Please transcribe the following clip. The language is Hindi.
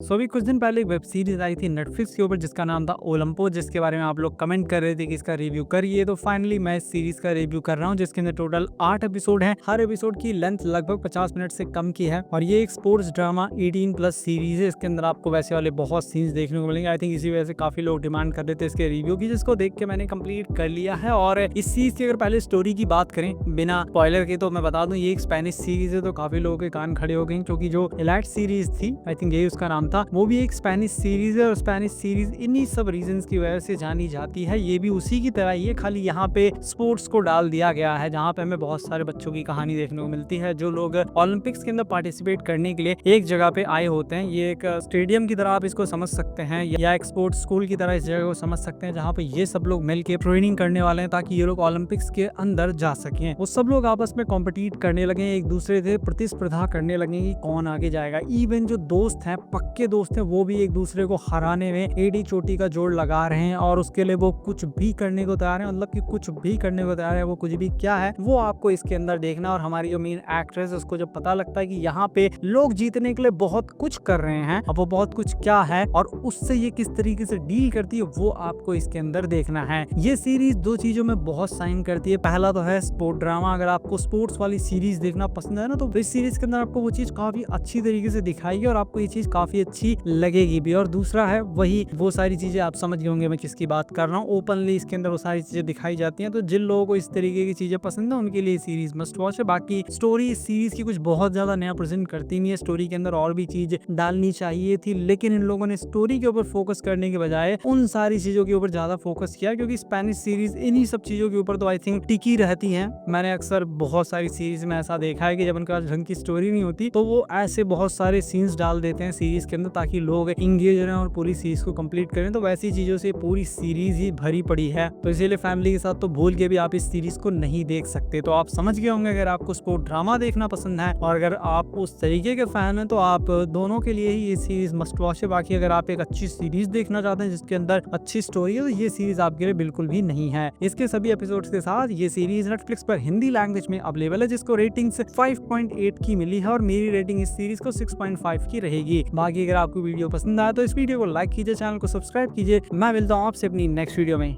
अभी कुछ दिन पहले एक वेब सीरीज आई थी नेटफ्लिक्स के ऊपर जिसका नाम था ओलंपो, जिसके बारे में आप लोग कमेंट कर रहे थे कि इसका रिव्यू करिए। तो फाइनली मैं इस सीरीज का रिव्यू कर रहा हूँ, जिसके अंदर टोटल 8 एपिसोड हैं। हर एपिसोड की लेंथ लगभग 50 मिनट से कम की है और ये एक स्पोर्ट्स ड्रामा 18+ सीरीज है। इसके अंदर आपको वैसे वाले बहुत सीन्स देखने को मिलेंगे। आई थिंक इसी वजह से काफी लोग डिमांड कर रहे थे इसके रिव्यू की, जिसको देख के मैंने कंप्लीट कर लिया है। और इस सीरीज की अगर पहले स्टोरी की बात करें बिना स्पॉइलर के, तो मैं बता दूं ये एक स्पेनिश सीरीज है। तो काफी लोगों के कान खड़े हो गए क्योंकि जो एलाइट सीरीज थी, आई थिंक यही उसका नाम था, वो भी एक स्पेनिश सीरीज है। और स्पेनिश सीरीज इन्हीं सब रीजंस की वजह से जानी जाती है। ये भी उसी की तरह ही है, खाली यहाँ पे स्पोर्ट्स को डाल दिया गया है, जहाँ पे हमें बहुत सारे बच्चों की कहानी देखने को मिलती है जो लोग ओलंपिक्स के अंदर पार्टिसिपेट करने के लिए एक जगह पे आए होते हैं। ये एक स्टेडियम की तरह आप इसको समझ सकते हैं या एक स्पोर्ट्स स्कूल की तरह इस जगह को समझ सकते हैं, जहाँ पे ये सब लोग मिलकर ट्रेनिंग करने वाले हैं ताकि ये लोग ओलंपिक्स के अंदर जा सकें। वो सब लोग आपस में कॉम्पिटिट करने लगे, एक दूसरे से प्रतिस्पर्धा करने लगे कि कौन आगे जाएगा। इवन जो दोस्त हैं, पक्के दोस्त हैं, वो भी एक दूसरे को हराने में एडी चोटी का जोड़ लगा रहे हैं और उसके लिए वो कुछ भी करने को तैयार है। मतलब कि कुछ भी करने को तैयार है। वो कुछ भी क्या है वो आपको इसके अंदर देखना। और हमारी जो मेन एक्ट्रेस, उसको जब पता लगता है कि यहाँ पे लोग जीतने के लिए बहुत कुछ कर रहे हैं, अब वो बहुत कुछ क्या है और उससे ये किस तरीके से डील करती है, वो आपको इसके अंदर देखना है। ये सीरीज दो चीजों में बहुत साइन करती है। पहला तो है स्पोर्ट ड्रामा। अगर आपको स्पोर्ट्स वाली सीरीज देखना पसंद है ना, तो इस सीरीज के अंदर आपको वो चीज काफी अच्छी तरीके से दिखाएगी और आपको ये चीज काफी अच्छी लगेगी भी। और दूसरा है वही वो सारी चीजें, आप समझ गए होंगे मैं किसकी बात कर रहा हूँ। ओपनली इसके अंदर वो सारी चीजें दिखाई जाती हैं। तो जिन लोगों को इस तरीके की चीजें पसंद है उनके लिए सीरीज मस्ट वॉच है। बाकी स्टोरी इस सीरीज की कुछ बहुत ज्यादा नया प्रेजेंट करती नहीं है। स्टोरी के अंदर और भी चीज डालनी चाहिए थी, लेकिन इन लोगों ने स्टोरी के ऊपर फोकस करने के बजाय उन सारी चीजों के ऊपर ज्यादा फोकस किया, क्योंकि स्पेनिश सीरीज इन्हीं सब चीजों के ऊपर तो आई थिंक टिकी रहती है। मैंने अक्सर बहुत सारी सीरीज में ऐसा देखा है कि जब उनके पास ढंग की स्टोरी नहीं होती तो वो ऐसे बहुत सारे सीन्स डाल देते हैं सीरीज के अंदर ताकि लोग इंगेज रहें और पूरी सीरीज को कंप्लीट करें। तो वैसी चीजों से पूरी सीरीज ही भरी पड़ी है। तो इसीलिए फैमिली के साथ तो भूल के भी आप इस सीरीज को नहीं देख सकते। तो आप समझ गए होंगे, अगर आपको स्पोर्ट ड्रामा देखना पसंद है और अगर आप उस तरीके के फैन हैं तो आप दोनों के लिए ही ये सीरीज मस्ट वॉच है। बाकी अगर आप एक अच्छी सीरीज देखना चाहते हैं जिसके अंदर अच्छी स्टोरी है, तो ये सीरीज आपके लिए बिल्कुल भी नहीं है। इसके सभी एपिसोड्स के साथ ये सीरीज नेटफ्लिक्स पर हिंदी लैंग्वेज में अवेलेबल है, जिसको रेटिंग्स 5.8 की मिली है और मेरी रेटिंग इस सीरीज को 6.5 की रहेगी। बाकी अगर आपको वीडियो पसंद आया तो इस वीडियो को लाइक कीजिए, चैनल को सब्सक्राइब कीजिए। मैं मिलता हूँ आपसे अपनी नेक्स्ट वीडियो में।